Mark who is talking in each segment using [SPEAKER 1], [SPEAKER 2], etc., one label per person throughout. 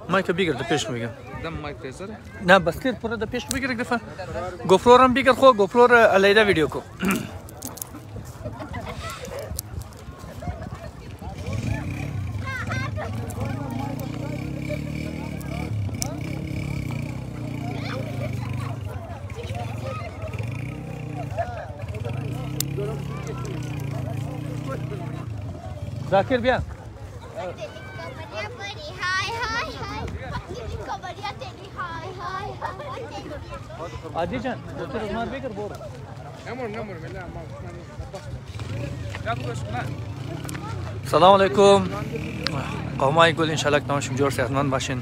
[SPEAKER 1] مایک بگیر پیش میگم.
[SPEAKER 2] دم مایک تیزره؟
[SPEAKER 1] نه بس تیر پره پیش بگیر یک دفعه. گوفلور هم بگیر خو گوفلور علیده ویدیو کو. ذاکر بیا. عادی جان دکتر عمر بگیر برو. سلام علیکم. قومای گل انشالله که تماشم جور صحتمند باشین.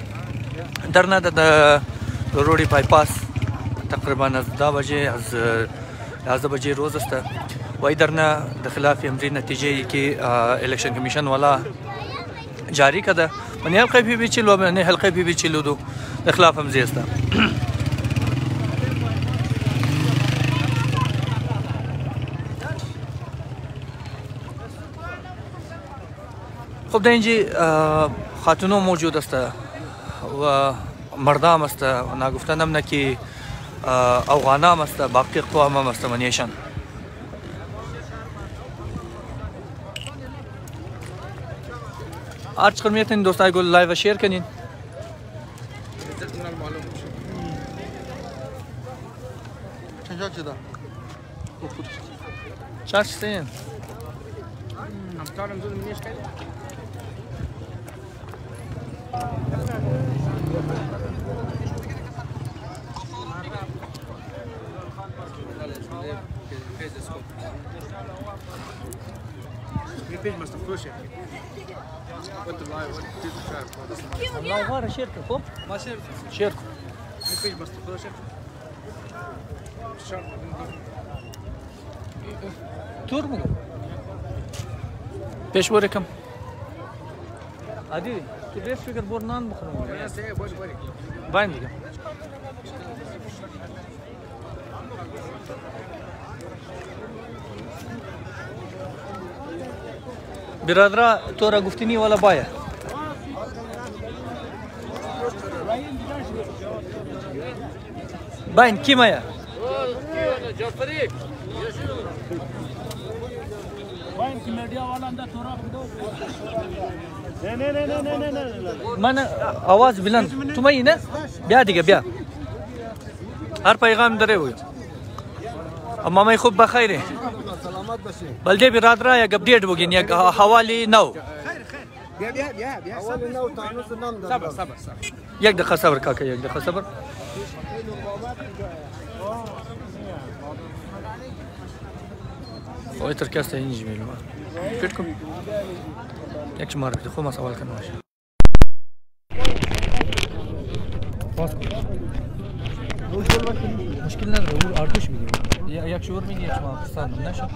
[SPEAKER 1] در نده روڈی بایپاس تقریبا از 10 بجه از 11 بجه روز است و در نه د خلاف امری نتیجه که الیکشن کمیشن والا جاری کرده و نه حلقه پی چلو نه حلقه پی چلو دو د خلاف امری است. خب در اینجا خاتونو موجود است و مردم است و نگفتن هم نه که افغانام است باقی قوام هم است منیشان. آرچ خدمتین دوستای گل لایو شیر کنین.
[SPEAKER 3] چند شده؟
[SPEAKER 1] چند شده؟ والله شير كم ما شير نفيش بس تخرج تور مو بيش وريكم عادي كيف فكر بورنان بخرم باين دقيقة برادرا تورا گفتنی والا بایا باین کی مایا
[SPEAKER 2] جعفری
[SPEAKER 4] باین کی میڈیا والا اندر تورا بدو نه
[SPEAKER 1] من آواز بلند تو مایی نه بیا دیگه بیا هر پیغام داره وی اما مای خوب بخیره
[SPEAKER 3] سلامت باشی.
[SPEAKER 1] بلده برادرا یک اپدیت بگین یک حوالی نو
[SPEAKER 3] بیا حوالی نو تانوس نام دارم.
[SPEAKER 2] صبر
[SPEAKER 1] یک دقیقه صبر کاکا یک دقیقه صبر. وای ترکست اینجی میلم فکر کن یک شماره بده خود ما سوال کنم باشه مشکل نداره او آرتش میگیم یک شور میگی یک شما پرسانم نشد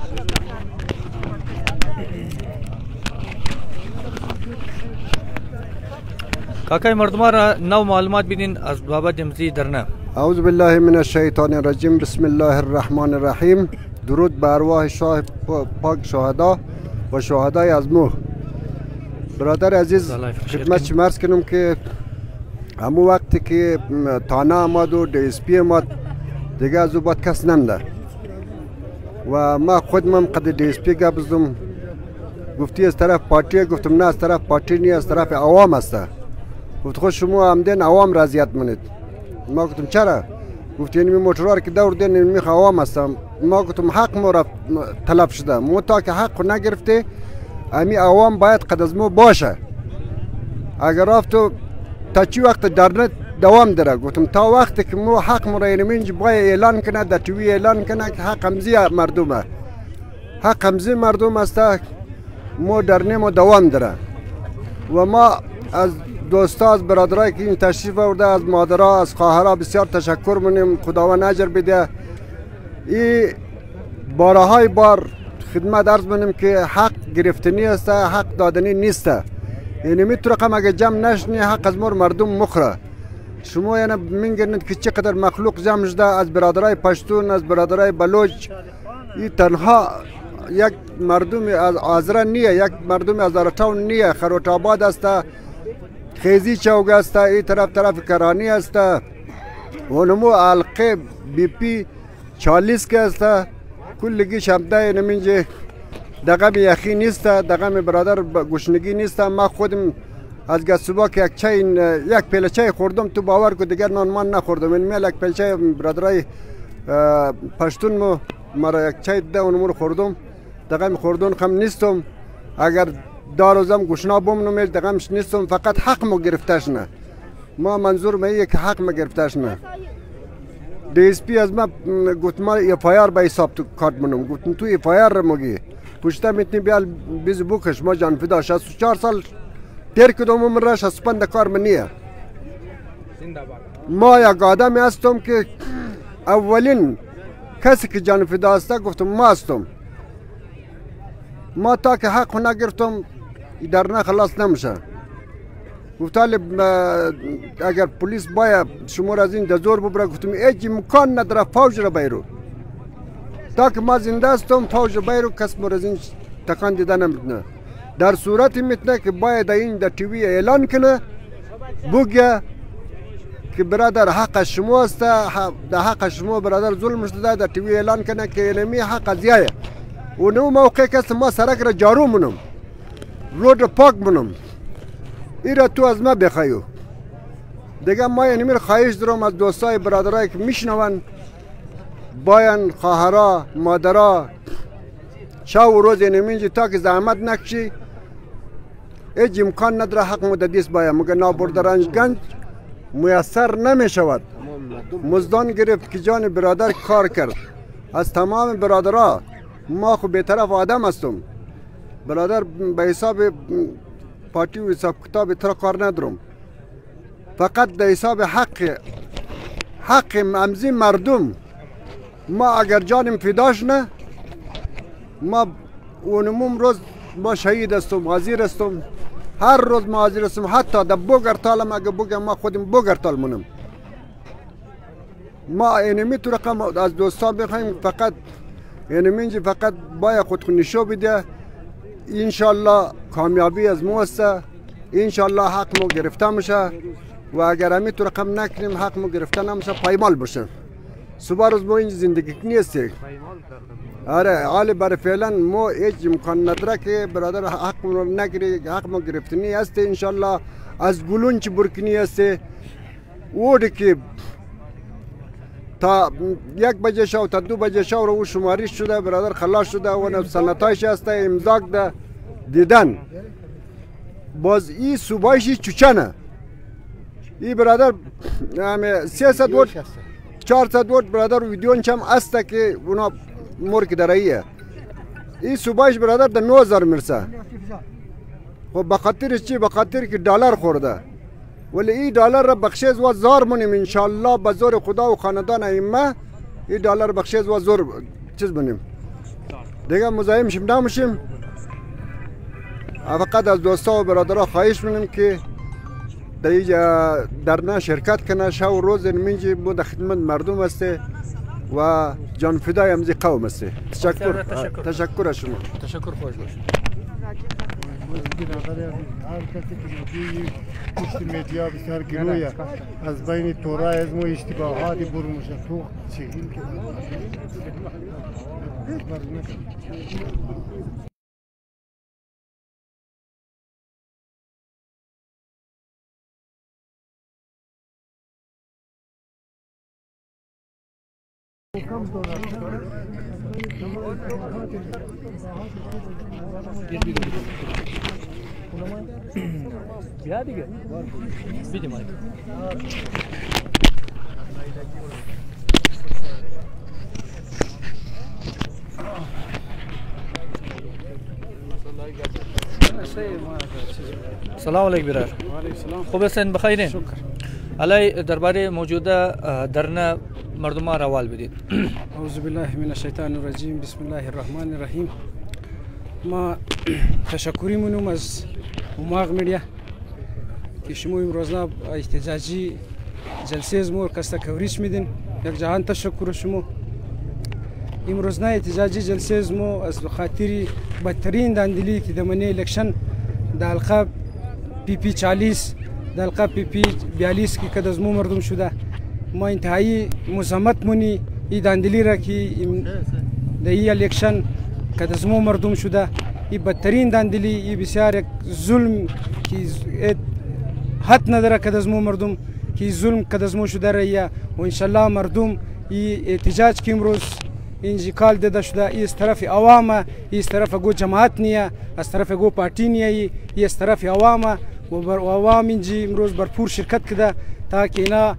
[SPEAKER 1] کاکای مردم را نو معلومات بدین از بابت امضی درنه.
[SPEAKER 3] اعوذ بالله من الشیطان الرجیم. بسم الله الرحمن الرحیم. درود بر ارواح شاه پاک شهدا و شهدای از مو. برادر عزیز خدمت شما عرض کنم که همون وقتی که تانه آمد و DSP آمد دیگه از او باید کس نمده و ما خودم قد DSP گپ زدم گفتی از طرف پارتی گفتم نه از طرف پارتی نی از طرف عوام است. گفت خود شما همدن عوام را اذیت منید. ما گفتم چرا؟ گفت اینمی موتورها که دور دین اینمی عوام هستم. ما گفتم حق ما را طلب شده مو تا که حق نگرفته امی عوام باید قد از مو باشه. اگر رفتو تا چی وقت در دوام داره. گفتم تا وقتی که مو حق ما را اینمی باید اعلان کنه در توی اعلان کنه که حق همزی مردمه. حق همزی مردم است مو در نمو دوام داره و ما از دوستا از برادرایی که این تشریف آورده از مادرها از خواهرها بسیار تشکر می‌کنیم. خداوند اجر بده. این بارهای بار خدمت عرض می‌کنیم که حق گرفتنی است حق دادنی نیست. یعنی میتونه رقم اگه جمع نشنی حق از مردم مخره. شما یعنی می‌گنید که چقدر مخلوق جمع شده از برادرای پشتون از برادرای بلوچ. این تنها یک مردم از آذرا نیه یک مردم از آرتاون نیه خروت آباد است خیزی چوک است، این طرف کرانی است، اونمو حلقه بی پی 40 که است، کلگی شمده نمینجه دقم یخی نیست، دقم برادر گوشنگی نیست. ما خودم از گسوبا که یک پیله چای خوردم، تو باور کو دیگر نان من نخوردم. این میل یک پیله چای برادرای پشتون مو مرا یک چای ده اونمو خوردم، دقم خوردون خم نیستم. اگر داروزم گوشنا بوم دقمش نیستم، فقط حق مو گرفتش نه. ما منظور میه که حق ما گرفتش نه. DSP از ما گفت ما FIR به حساب تو کارت منم، گفتم تو FIR مگی پشتا میتونی بیال بیز بوکش. ما جان فدا 64 سال تیر کدوم عمر را 65 کار منیه. ما یک آدمی هستم که اولین کسی که جان فدا است گفتم ما هستم. ما تا که حق نگرفتم در نه خلاص نمیشه. گفتم اگر پلیس باید شما را از این دزور ببره، گفتم هیچ امکان نداره فوج را بیرو. تا که ما زنده هستم فوج را بیرو کس ما را از این تکان دیده نمیتونه. در صورت میتونه که باید این در تیوی اعلان کنه بگه که برادر حق شما است، در حق شما برادر ظلم شده، در تیوی اعلان کنه که اینمی حق ازیایه. اونو موقع که ما سرک را جارو منم، رود را پاک منم، ای را تو از ما بخوایو. دیگه ما اینمی خواهش دارم از دوستای برادرایی که میشنون، باین خواهرا مادرها شب و روز اینمی تا که زحمت نکشی، هیچ امکان نداره حق مددیس باید. مگه نابردرنجگنج میسر نمی شود. مزدان گرفت که جان برادر کار کرد. از تمام برادرها ما خو بی‌طرف آدم هستم. برادر به حساب پارتی و حساب کتاب تر کار ندارم، فقط به حساب حق امزی مردم. ما اگر جانم فداش نه، ما اونموم روز ما شهید هستم، حاضر هستم، هر روز ما حاضر هستم. حتی در بوگرتالم اگر بگم ما خودم بوگرتال منم. ما اینمی تو رقم از دوستان بخوایم فقط اینمی فقط باید خود نشو بده. انشالله کامیابی از ما است، انشالله حق مو گرفته میشه و اگر همی تو رقم نکنیم حق مو گرفته نمیشه، پایمال بشه. صبح روز ما این زندگی نیستی. آره حال برای فعلا ما هیچ امکان نداره که برادر حق مو نگیری، حق مو گرفتنی است. انشالله از گلونچ برکنی است وودی که تا 1 بجه شو تا 2 بجه شو رو شماری شده برادر خلاص شده و سنتایش است امضاق ده دیدن. باز این صبحش چوچنه این برادر همه 300 وات 400 وات برادر ویدیو چم است که اونا مرک دراییه. این صبحش برادر در 9000 میرسه. خب بخاطرش چی؟ بخاطر که دلار خورده. ولی این دلار را بخشیز و زار منیم انشالله به زور خدا و خاندان ائمه. این دلار بخشیز و زور چیز بنیم دیگه مزاحم شیم نمیشیم. فقط از دوستا و برادرها خواهش منیم که در نه شرکت کنه. شب و روز منجی بود در خدمت مردم است و جان فدای امزی قوم است. تشکر از شما.
[SPEAKER 1] تشکر خوش باش.
[SPEAKER 5] هر کسی که پشت مدیا بسیار گرویه از بین تورا از ما اشتباهاتی برموشه تو چگین که
[SPEAKER 1] بیا دیگه بیدیم آید سلام علیکم برادر. خوب هستین؟ بخیرین؟ شکر. علی درباره موجوده درنه مردم ها روال بدید.
[SPEAKER 6] اعوذ بالله من الشیطان الرجیم. بسم الله الرحمن الرحیم. ما تشکری منم از اوماق میدیا که شما امروزنا احتجاجی جلسه از مور کسته کوریش میدین. یک جهان تشکر شما. امروزنا احتجاجی جلسه از مو از خاطری بدترین داندلی که دمنی الکشن د القاب PP 40 در حلقه PP 42 که از مو مردم شده ما انتهایی مزاحمت مونی ای داندلی را که در ای الیکشن که از مو مردم شده ای بدترین داندلی ای بسیار یک ظلم که حد نداره که از مو مردم که ظلم که از مو شده رایه و انشالله مردم ای احتجاج که امروز اینجی کال داده شده ای از طرف عوام ای از طرف گو جماعت نیه از طرف گو پارتی نیه ای از طرف عوام و عوام اینجی امروز برپور شرکت کده تا که اینا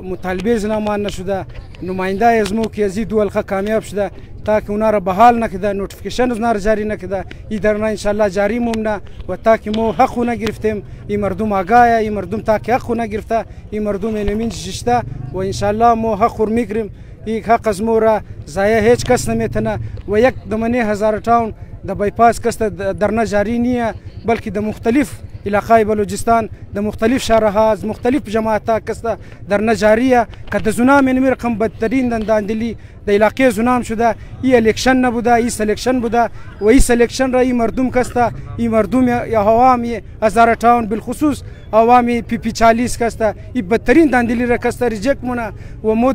[SPEAKER 6] مطالبه زنامان نشده نماینده از مو که از این دو حلقه کامیاب شده تا که اونا را بحال نکده نوتیفیکیشن اونا را جاری نکده ای درنا انشالله جاری مومنه و تا که مو حق نگرفتیم این مردم آگاه این مردم تا که حق نگرفته این مردم اینمین ششته و انشالله مو حق میگیریم این حق از مو را ضایع هیچ کس نمیتونه و یک دمنه 1000 تاون د بایپاس کس درنا جاری نیه بلکه د مختلف علاقای بلوچستان د مختلف شهرها از مختلف جماعتها کس درنا جاریه که د زونام اینمی رقم بدترین داندلی د علاقه زونام شده ای الیکشن نبوده ای سلیکشن بوده و ای سلیکشن را ای مردم کسته ای مردم یا عوامی 1000 تاون بالخصوص عوامی PP 40 کسته ای بدترین داندلی را کسته ریجکت مونه و مو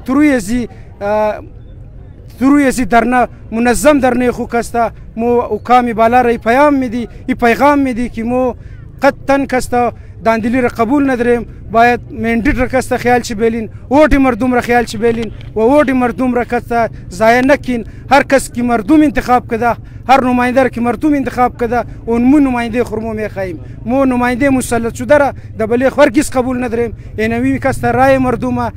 [SPEAKER 6] تروی ازی درنا منظم درنه خو کسته مو حکامی بالا را پیام میدی ای پیغام میدی که مو قطعا کسته داندلی را قبول نداریم باید مندیت را کسته خیال چی بیلین ووٹ مردم را خیال چی بیلین و ووٹ مردم را کسته ضایع نکین هر کس که مردم انتخاب کده هر نماینده را که مردم انتخاب کده اون مو نماینده خورمو میخواهیم مو نماینده مسلط شده را دبلی هرگز قبول نداریم اینمی کسته رای مردم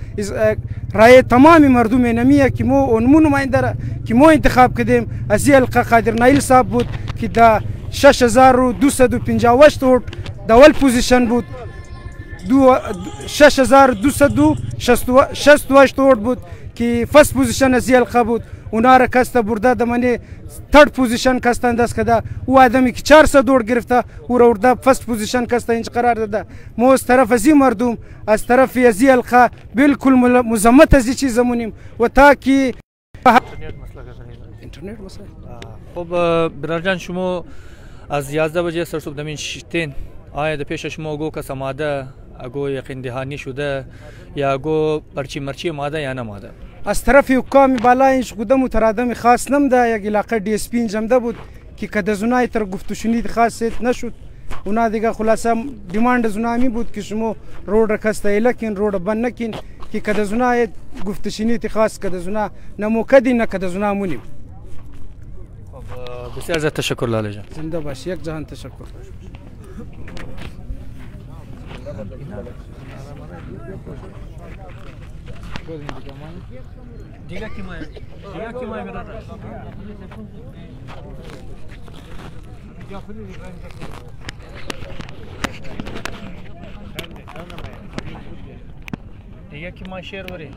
[SPEAKER 6] رای تمام مردم اینمیه که مو اون مو نماینده را که مو انتخاب کدیم از این حلقه قادر نایل صاحب بود که دا 6258 ووٹ د اول پوزیشن بود 6268 ووٹ بود که فرست پوزیشن از این حلقه بود اونا را کسته برده دمانه ترد پوزیشن کسته انداز کده او آدمی که 400 ووٹ گرفته او را ورده فرست پوزیشن کسته اینج قرار داده ما از طرف از این مردم از طرف از این حلقه بالکل مزمت از این چیز مونیم و تا که
[SPEAKER 1] اینترنت مسئله خب برادر جان شما از 11 بجه سرسوب شتین آیا د پیش شما گو کس ماده اگو یقین دهانی شده یا اگو پرچی مرچی ماده یا نه ماده
[SPEAKER 6] از طرف حکام بالا اینش خودم مترادم خاص نمده یک علاقه DSP انجامده بود که کدزونای تر گفتشنید خاص نشد اونا دیگه خلاصه دیماند زونامی بود که شما روड رکسته لکن روड بند نکین که کدزونای گفتشنید خاص کدزونا نموکدی نه کدزونا مونیم
[SPEAKER 1] بسیار زیاد تشکر لاله جان
[SPEAKER 6] زنده باش یک جهان تشکر
[SPEAKER 1] دیگه کی مای برادر دیگه کی مای شیر وری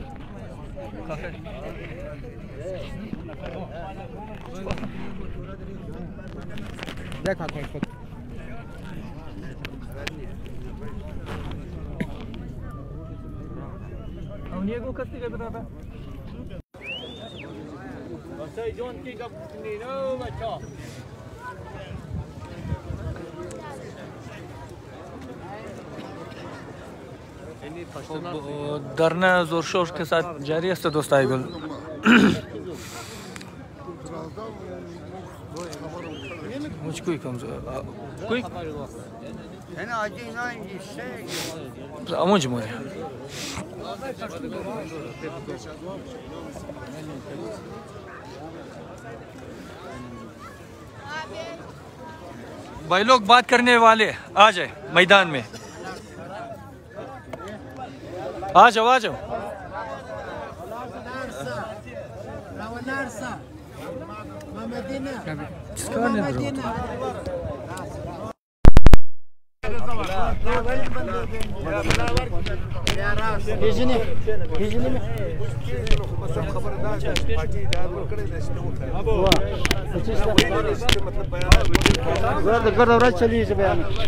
[SPEAKER 2] देखा कोई खुद
[SPEAKER 1] اونیه گو کسی که برادر
[SPEAKER 2] واسه جون کی کب نینو بچا
[SPEAKER 1] درنه زورشور که ساعت جاری است دوستای گل مش کوی کم کوی
[SPEAKER 3] انا عادي نايم الشيء
[SPEAKER 1] امون جمهوري भाई लोग बात करने वाले आ जाए मैदान में आ जाओ आ जाओ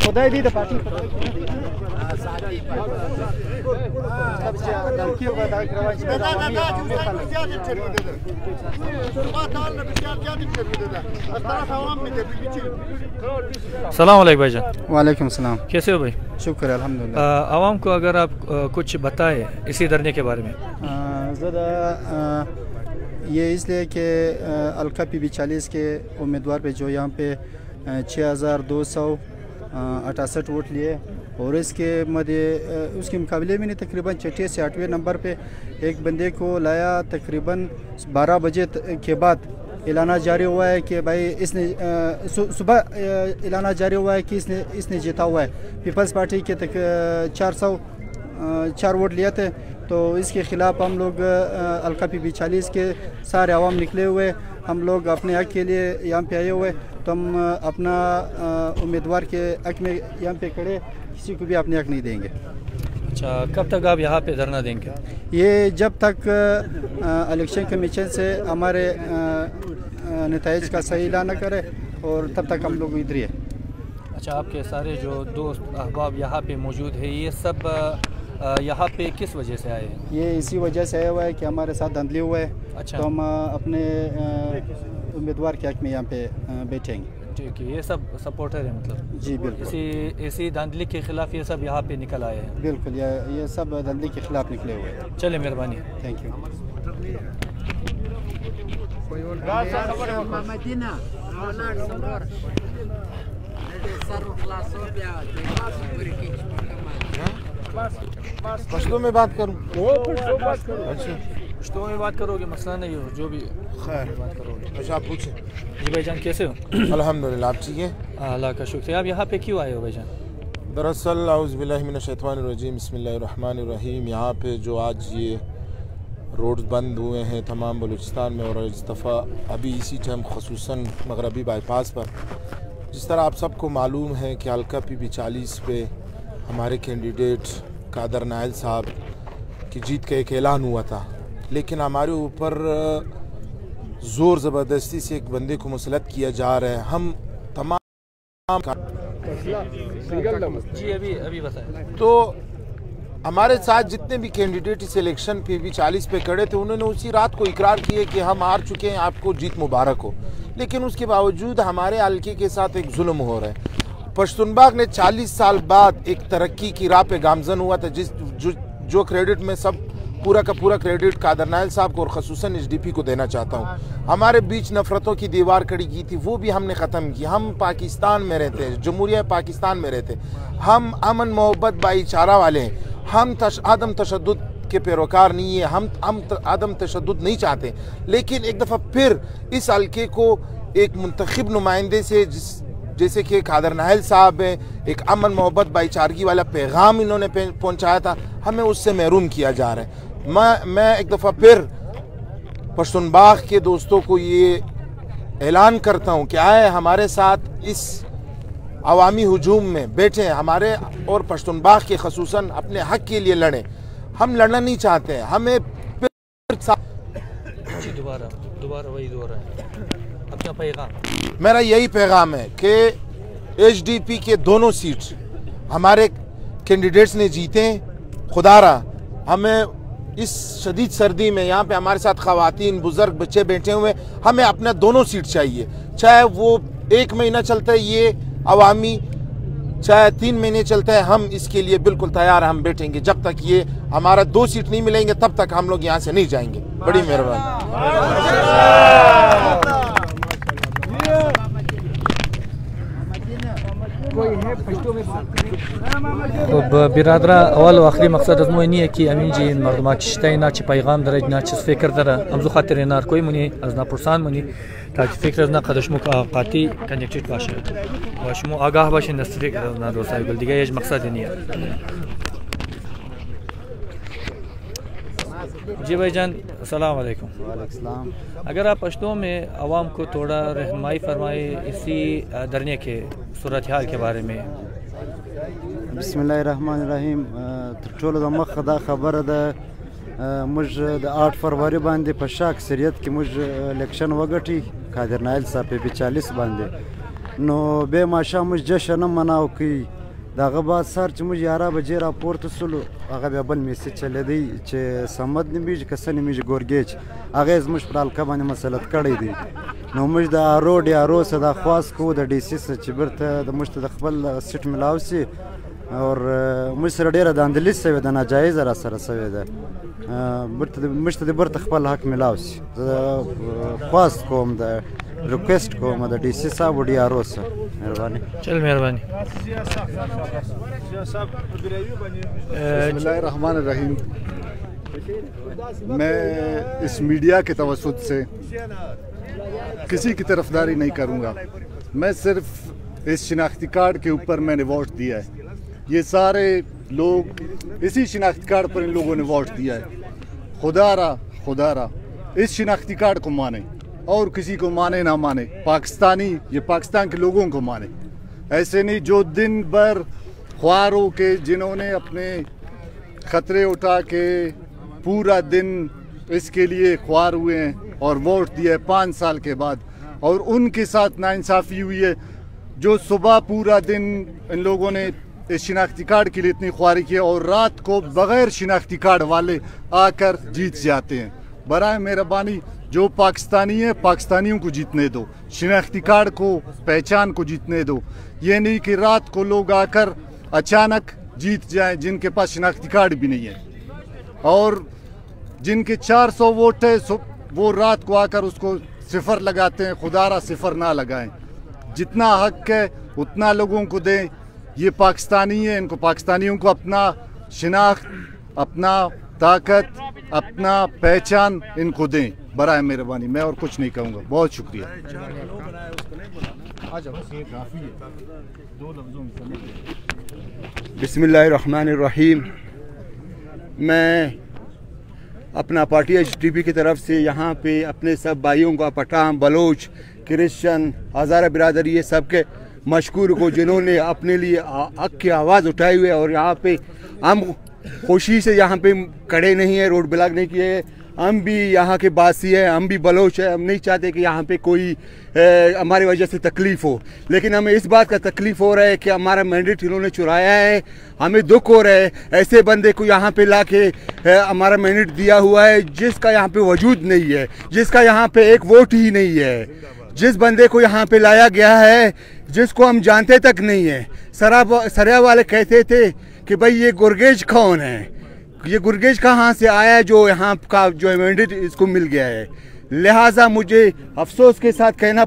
[SPEAKER 6] خدای دې د پارټي
[SPEAKER 1] السلام علیکم भाईजान
[SPEAKER 7] वालेकुम सलाम सलाम।
[SPEAKER 1] कैसे हो भाई?
[SPEAKER 7] शुक्र है अल्हम्दुलिल्लाह।
[SPEAKER 1] आवाम को अगर आप कुछ बताएं इसी धरने के बारे में।
[SPEAKER 7] ज़्यादा ये इसलिए कि अलका PB 40 के उम्मीदवार पे जो यहाँ पे 6268 वोट लिए और इसके उसके मुकाबले में तकरीबन 6 से 8वें नंबर पे एक बंदे को लाया। तकरीबन 12 बजे के बाद ऐलाना जारी हुआ है कि भाई इसने सुबह ऐलाना जारी हुआ है कि इसने जीता हुआ है। पीपल्स पार्टी के 404 वोट लिए थे, तो इसके ख़िलाफ़ हम लोग अलका PB 40 के सारे आवाम निकले हुए, हम लोग अपने हक़ के लिए यहाँ पे आए हुए, तो हम अपना उम्मीदवार के हक़ में यहाँ पे खड़े, किसी को भी अपने हक़ नहीं देंगे।
[SPEAKER 1] अच्छा, कब तक आप यहाँ पे धरना देंगे?
[SPEAKER 7] ये जब तक इलेक्शन कमीशन से हमारे नताइज का सही ऐलान करे और तब तक हम लोग इधर ही है।
[SPEAKER 1] अच्छा, आपके सारे जो दोस्त अहबाब यहाँ पे मौजूद है, ये सब यहाँ पे किस वजह से आए हैं?
[SPEAKER 7] ये इसी वजह से आया हुआ है कि हमारे साथ धांधली हुआ है।
[SPEAKER 1] अच्छा।
[SPEAKER 7] तो हम अपने उम्मीदवार के हक़ में यहाँ पे बैठेंगे।
[SPEAKER 1] ठीक है, ये सब सपोर्टर है मतलब?
[SPEAKER 7] जी बिल्कुल।
[SPEAKER 1] इसी धांधली के खिलाफ ये सब यहाँ पे निकल आए हैं?
[SPEAKER 7] बिल्कुल, ये सब धांधली के खिलाफ निकले हुए हैं।
[SPEAKER 1] चले, मेहरबानी।
[SPEAKER 7] Thank you.
[SPEAKER 8] पश्तो में बात करूँ?
[SPEAKER 1] अच्छा, पश्तो में बात करोगे, मसला नहीं हो, जो भी
[SPEAKER 8] खैर
[SPEAKER 1] बात करोगे।
[SPEAKER 8] अच्छा, आप पूछें।
[SPEAKER 1] जी भाईजान, कैसे हो?
[SPEAKER 8] अल्हम्दुलिल्लाह, आप ठीक है?
[SPEAKER 1] अल्लाह का शुक्र। आप यहाँ पे क्यों आए हो भाईजान?
[SPEAKER 8] दरअसल औज़ु बिल्लाहि मिनश शैतानिर रजीम, बिस्मिल्लाहिर रहमानिर रहीम, यहाँ पे जो आज ये रोड्स बंद हुए हैं तमाम बलूचिस्तान में, और इस दफ़ा अभी इसी टाइम ख़ुसूसन मगरबी बाईपास पर, जिस तरह आप सबको मालूम है कि अलका PB 40 पे हमारे कैंडिडेट कादर नायल साहब की जीत का एक ऐलान हुआ था, लेकिन हमारे ऊपर ज़ोर ज़बरदस्ती से एक बंदे को मुसलत किया जा रहा है। हम तमाम
[SPEAKER 1] जी अभी बताएं।
[SPEAKER 8] तो हमारे साथ जितने भी कैंडिडेट इस इलेक्शन PB 40 पे खड़े थे, उन्होंने उसी रात को इकरार किए कि हम हार चुके हैं, आपको जीत मुबारक हो, लेकिन उसके बावजूद हमारे हल्के के साथ एक जुल्म हो रहा है। पश्तूनबाग ने 40 साल बाद एक तरक्की की राह पे गामजन हुआ था, जो क्रेडिट में सब पूरा का पूरा क्रेडिट कादर नायल साहब को और ख़ुसूसन SDP को देना चाहता हूँ। हमारे बीच नफ़रतों की दीवार खड़ी की थी, वो भी हमने ख़त्म की। हम पाकिस्तान में रहते हैं, जमहूरिया पाकिस्तान में रहते, हम अमन मोहब्बत भाईचारा वाले हैं, हम आदम तशद्दुद के पैरोकार नहीं है, हम आदम तशद्दुद नहीं चाहते। लेकिन एक दफ़ा फिर इस हल्के को एक मुंतखब नुमाइंदे से जैसे कि कादर नायल साहब हैं, एक अमन मोहब्बत भाईचारगी वाला पैगाम इन्होंने पहुंचाया था, हमें उससे महरूम किया जा रहा है। मैं एक दफ़ा फिर पश्तूनबाग के दोस्तों को ये ऐलान करता हूँ कि आए हमारे साथ इस अवामी हुजूम में बैठे, हमारे और पश्तूनबाग के ख़ुसूसन अपने हक़ के लिए लड़ें। हम लड़ना नहीं चाहते हैं, हमें
[SPEAKER 1] दोबारा वही दोहरा है अपना पैगाम।
[SPEAKER 8] मेरा यही पैगाम है कि SDP के दोनों सीट हमारे कैंडिडेट्स ने जीते। खुदारा हमें इस शदीद सर्दी में यहाँ पे हमारे साथ ख़वातीन, बुज़ुर्ग, बच्चे बैठे हुए, हमें अपना दोनों सीट चाहिए, चाहे वो 1 महीना चलता है ये अवामी, चाहे 3 महीने चलता है, हम इसके लिए बिल्कुल तैयार। हम बैठेंगे जब तक ये हमारा 2 सीट नहीं मिलेंगे, तब तक हम लोग यहाँ से नहीं जाएंगे। बड़ी मेहरबानी।
[SPEAKER 1] خب برادرا اول و آخری مقصد از مو اینه که امین جی مردم چشتای نه چه پیغام داره نه چه فکر داره امزو خاطر نار کوی منی از نپرسان منی تا فکر از نه قدش مو قاطی کنکتیت باشه و شما آگاه باشین از فکر از نه دوستای گل دیگه هیچ مقصد نیه. जी भाईजान, अस्सलाम वालेकुम।
[SPEAKER 7] वालेकुम।
[SPEAKER 1] अगर आप पश्तो में आवाम को थोड़ा रहनुमाई फरमाए इसी धरने के सूरत हाल के बारे में।
[SPEAKER 7] बिस्मिल्लाहिर्रहमानिर्रहीम। टोलो د مخ دا خبره ده موږ د 8 فروری باندې په شا اکثریت کې موږ الیکشن وګټي قادر نایل صاحب په 40 باندې، نو به ماشه موږ جشن مناو کی دغه بعد سر چې موږ 11 بجې راپورته سولو، هغه بیا بل میسج چلیدی چې سمد نمیږي کسنې میږي ګورګیچ هغه زموږ پر الکه باندې مسلط کړی دی. نو موږ د روډ یا روسه د خواس کو د DC چې برته د مشت د خپل سیټ ملاوسي और मुझ سره ډیره داندلی شوې ده ناجایزه را سره شوې ده موږ ته د برته خپل حق ملاو شي زه خواست کوم د ریکویسټ کوم د ډي سي صاحب او ډي آر او سره مهرباني
[SPEAKER 1] चल मेहरबानी
[SPEAKER 5] بسم الله الرحمن الرحیم मैं इस मीडिया के तवसुत से किसी की तरफदारी नहीं करूंगा। मैं सिर्फ इस शिनाख्ती कार्ड के ऊपर मैंने वोट दिया है। ये सारे लोग इसी शिनाख्ती कार्ड पर इन लोगों ने वोट दिया है। खुदारा इस शिनाख्ती कार्ड को माने और किसी को माने ना माने, पाकिस्तानी ये पाकिस्तान के लोगों को माने। ऐसे नहीं जो दिन भर ख्वारों के जिन्होंने अपने खतरे उठा के पूरा दिन इसके लिए ख्वार हुए हैं और वोट दिए 5 साल के बाद, और उनके साथ नाइंसाफ़ी हुई है। जो सुबह पूरा दिन इन लोगों ने इस शिनाख्ती कार्ड के लिए इतनी ख्वारी की और रात को बग़ैर शिनाख्ती कार्ड वाले आकर जीत जाते हैं। बराए मेहरबानी जो पाकिस्तानी है पाकिस्तानियों को जीतने दो, शिनाख्ती कार्ड को पहचान को जीतने दो। ये नहीं कि रात को लोग आकर अचानक जीत जाएं जिनके पास शिनाख्ती कार्ड भी नहीं है, और जिनके 400 वोट है वो रात को आकर उसको सिफर लगाते हैं। खुदारा सिफर ना लगाएं, जितना हक है उतना लोगों को दें। ये पाकिस्तानी है, इनको पाकिस्तानियों को अपना शिनाख्त, अपना ताकत, अपना पहचान इनको दें। बराए मेहरबानी मैं और कुछ नहीं कहूँगा। बहुत शुक्रिया।
[SPEAKER 9] बिस्मिल्लाहिर्रहमानिर्रहीम। मैं अपना पार्टी HDP की तरफ से यहाँ पे अपने सब भाइयों का, पठान, बलोच, क्रिश्चियन, हज़ारा बिरादरी, ये सब के मशकूर को जिन्होंने अपने लिए हक की आवाज़ उठाई हुई है। और यहाँ पे हम खुशी से यहाँ पे खड़े नहीं है, रोड ब्लॉक नहीं किए। हम भी यहाँ के बासी हैं, हम भी बलोच हैं। हम नहीं चाहते कि यहाँ पे कोई हमारी वजह से तकलीफ़ हो, लेकिन हमें इस बात का तकलीफ़ हो रहा है कि हमारा मैंडेट इन्होंने चुराया है। हमें दुख हो रहा है ऐसे बंदे को यहाँ पे ला के हमारा मैंडेट दिया हुआ है जिसका यहाँ पे वजूद नहीं है, जिसका यहाँ पे एक वोट ही नहीं है। जिस बंदे को यहाँ पे लाया गया है जिसको हम जानते तक नहीं है। सरिया वाले कहते थे कि भाई ये गुरगेज कौन है, ये गुरगेज कहाँ से आया है जो यहाँ का जो मैंडेट इसको मिल गया है। लिहाजा मुझे अफसोस के साथ कहना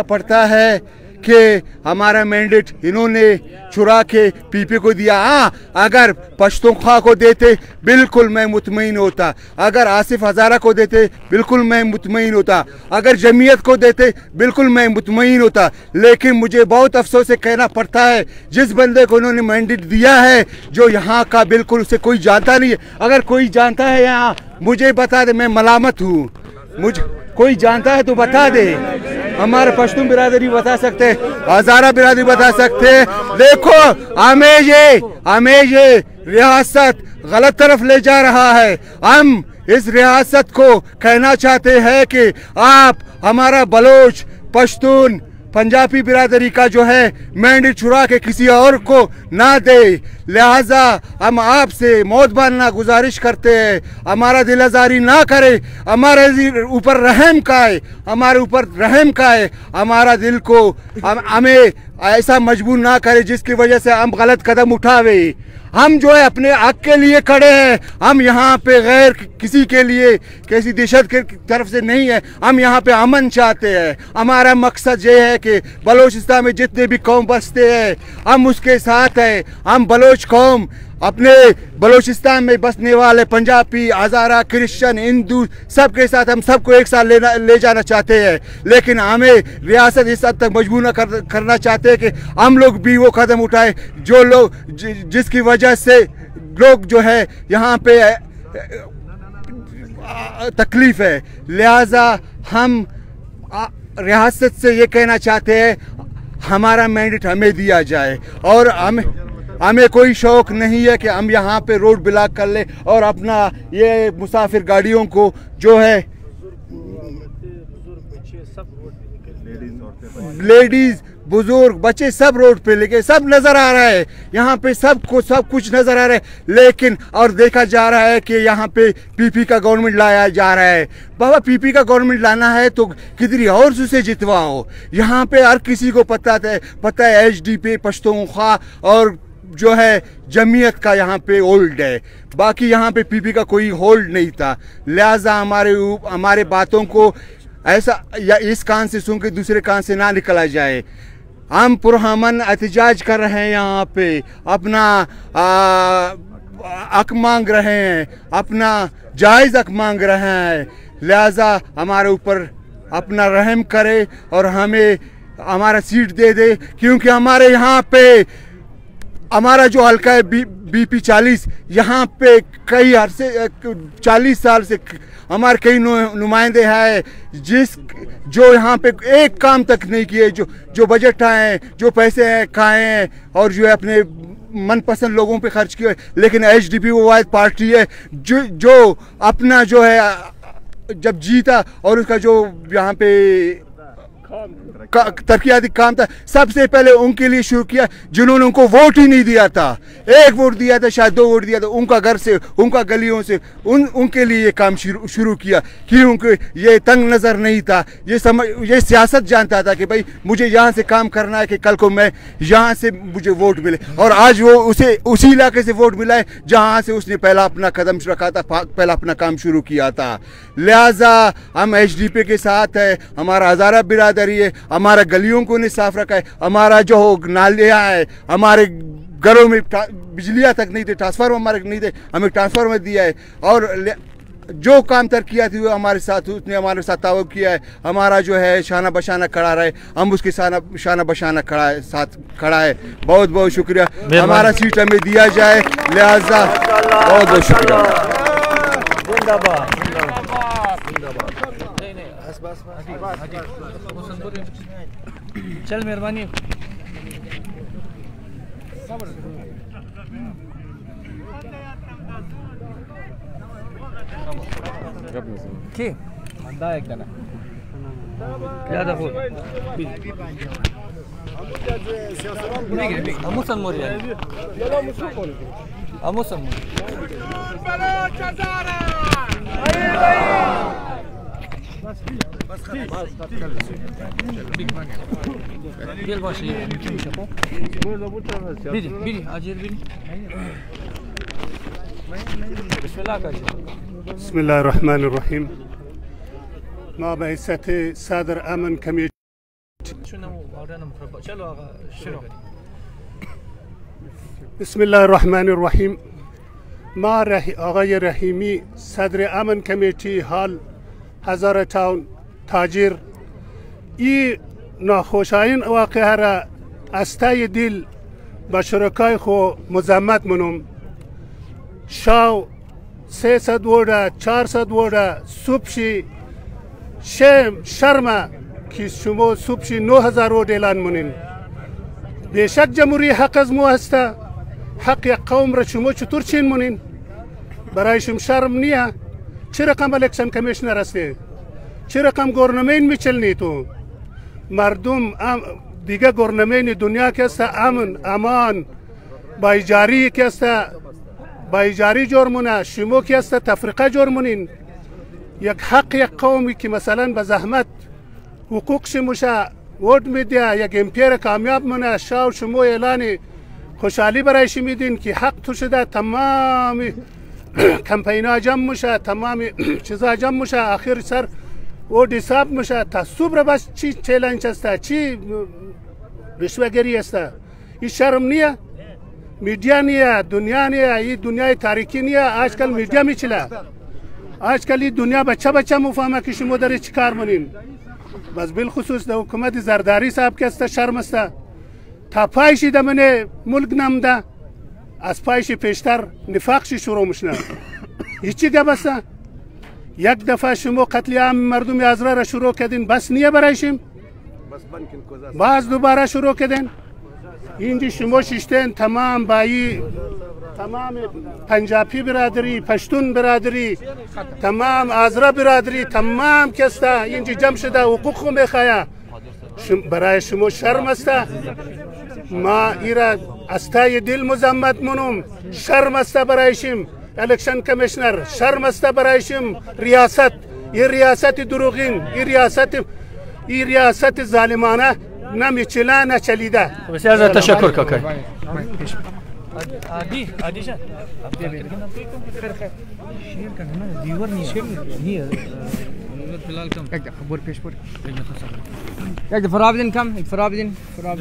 [SPEAKER 9] पड़ता है कि हमारा मैंडेट इन्होंने चुरा के पीपी को दिया। हाँ, अगर पश्तूनख्वा को देते बिल्कुल मैं मुतमईन होता, अगर आसिफ हज़ारा को देते बिल्कुल मैं मुतमईन होता, अगर जमीयत को देते बिल्कुल मैं मुतमईन होता। लेकिन मुझे बहुत अफसोस से कहना पड़ता है जिस बंदे को उन्होंने मैंडेट दिया है जो यहाँ का बिल्कुल उसे कोई जानता नहीं है। अगर कोई जानता है यहाँ मुझे बता दे, मैं मलामत हूँ। मुझे कोई जानता है तो बता दे। हमारे पश्तून बिरादरी बता सकते, हज़ारा बिरादरी बता सकते। देखो हमें ये रियासत गलत तरफ ले जा रहा है। हम इस रियासत को कहना चाहते हैं कि आप हमारा बलोच, पश्तून, पंजाबी बिरादरी का जो है मैंडेट छुड़ा के किसी और को ना दे। लिहाजा हम आपसे मौतबाना गुजारिश करते हैं, हमारा दिल आज़ारी ना करे, हमारे ऊपर रहम खाए, हमारा दिल को हमें ऐसा मजबूर ना करे जिसकी वजह से हम गलत कदम उठावे। हम जो है अपने हक के लिए खड़े हैं। हम यहाँ पे गैर किसी के लिए किसी दहशत की तरफ से नहीं है। हम यहाँ पे अमन चाहते हैं। हमारा मकसद ये है कि बलोचिस्तान में जितने भी कौम बसते हैं हम उसके साथ हैं। हम बलोच कौम अपने बलोचिस्तान में बसने वाले पंजाबी, हज़ारा, क्रिश्चियन, हिंदू सबके साथ हम सबको एक साथ ले जाना चाहते हैं। लेकिन हमें रियासत इस हद तक मजबूर करना चाहते हैं कि हम लोग भी वो कदम उठाए जो लोग जिसकी वजह से लोग जो है यहाँ पे तकलीफ़ है। लिहाजा हम रियासत से ये कहना चाहते हैं हमारा मैंडेट हमें दिया जाए और हमें कोई शौक नहीं है कि हम यहाँ पे रोड ब्लॉक कर ले और अपना ये मुसाफिर गाड़ियों को जो है लेडीज़ बुजुर्ग बच्चे सब रोड पे लेके सब नजर आ रहा है, यहाँ पे सब कुछ नजर आ रहा है। लेकिन और देखा जा रहा है कि यहाँ पे पीपी का गवर्नमेंट लाया जा रहा है। बाबा पीपी का गवर्नमेंट लाना है तो किधर और से जितवाओ। यहाँ पे हर किसी को पता है एचडीपी पश्तूनख्वा और जो है जमीयत का यहाँ पे होल्ड है, बाकी यहाँ पे पीपी का कोई होल्ड नहीं था। लिहाजा हमारे बातों को ऐसा या इस कान से सुन के दूसरे कान से ना निकला जाए। हम पुरअमन एहतजाज कर रहे हैं, यहाँ पे अपना हक मांग रहे हैं, अपना जायज़ हक मांग रहे हैं। लिहाजा हमारे ऊपर अपना रहम करे और हमें हमारा सीट दे दे, क्योंकि हमारे यहाँ पे हमारा जो हल्का है BP 40, यहाँ पे कई अरसे 40 साल से हमारे कई नुमाइंदे हैं जो यहाँ पे एक काम तक नहीं किए, जो बजट आए, जो पैसे हैं खाए हैं और जो है अपने मनपसंद लोगों पे खर्च किए। लेकिन HDP वो वाहिद पार्टी है जो अपना जो है जब जीता और उसका जो यहाँ पे तरक्याती काम था सबसे पहले उनके लिए शुरू किया जिन्होंने उनको वोट ही नहीं दिया था। एक वोट दिया था, शायद 2 वोट दिया था, उनका घर से, उनका गलियों से उनके लिए ये काम शुरू किया, क्योंकि ये तंग नज़र नहीं था। ये सियासत जानता था कि भाई मुझे यहाँ से काम करना है कि कल को मैं यहाँ से मुझे वोट मिले, और आज वो उसी इलाके से वोट मिला है जहाँ से उसने पहला अपना कदम रखा था, पहला अपना काम शुरू किया था। लिहाजा हम HDP के साथ है, हमारा हज़ारा बिरादरी है, हमारा गलियों को ने साफ रखा है, हमारा जो नालियाँ है, हमारे घरों में बिजलियाँ तक नहीं थे, ट्रांसफार्मर हमारे नहीं थे, हमें ट्रांसफार्मर दिया है, और जो काम तरक्यात हुआ हमारे साथ, उसने हमारे साथ ताउन किया है। हमारा जो है शाना बशाना खड़ा रहे, हम उसके शाना बशाना खड़ा है। बहुत बहुत शुक्रिया, हमारा सीट हमें दिया जाए। लिहाजा बहुत बहुत शुक्रिया।
[SPEAKER 1] चल मेहरबानी। की अंदा एक जना क्या था वो अमुसन मोरिया अमुसन Gel başlayalım. Biri, acil biri.
[SPEAKER 10] Bismillahirrahmanirrahim. ما بعثة صدر أمن كمية بسم الله الرحمن الرحیم. ما آقای رحیمی صدر امن کمیتی حال هزار تاون تاجر ای ناخوشایند واقعه را از ته دل به شرکای خو مذمت منم. شاو 300 وره 400 وره صبحی شرمه که شما صبحی 9000 ورد اعلان منین. بیشک جمهوری حق از مو هسته، حق یک قوم را شما چطور چین منین؟ برای شما شرم نیه؟ چه رقم الکشن کمیشنر هستی؟ چه رقم گورنمین میچلنی تو؟ مردم دیگه گورنمین دنیا که است امن امان با ایجاری که است با ایجاری جرمونه، شما که است تفریقه جرمونین. یک حق یک قومی که مثلا به زحمت حقوقش موشه ورد میده، یک امپیر کامیاب مونه، شاو شما اعلان خوشحالی برایش میدین که حق تو شده، تمام کمپینا جمع موشه، تمام چیزا جمع موشه، آخر سر ورد حساب موشه. تا صبح بس چی چیلنج است، چی رشوه‌گری است؟ این شرم نیه؟ میدیا نیه، دنیا نیه، این دنیای تاریکی نیه. آجکل میدیا میچله، آجکل این دنیا بچه مفهمه که شما داری چی کار منین. بس بالخصوص در حکومت زرداری صاحب که است شرم است. تا پایشی دمنه ملک نمده، از پایشی پیشتر نفاقشی شروع میشنه. هیچی گپ است؟ یک دفعه شما قتل عام مردم آذرا را شروع کردین، بس نیه برایشیم؟ باز دوباره شروع کردین. اینجا شما ششتین تمام بایی، تمام پنجابی برادری، پشتون برادری، تمام آذرا برادری، تمام کستا اینجا جمع شده حقوق خو میخواه. برای شما شرم است. ما ایرا استای دل مزمت منم، شرم است برایشیم. الکشن کمیشنر شرم است برایشیم. ریاست، این ریاست دروغین، این ریاست ظالمانه نمیچلا نچلیده.
[SPEAKER 1] بسیار زیاد تشکر کاکای. عادی جان
[SPEAKER 6] خبر پیش برد. یک دفعه فرابدین کم، یک فرابدین را.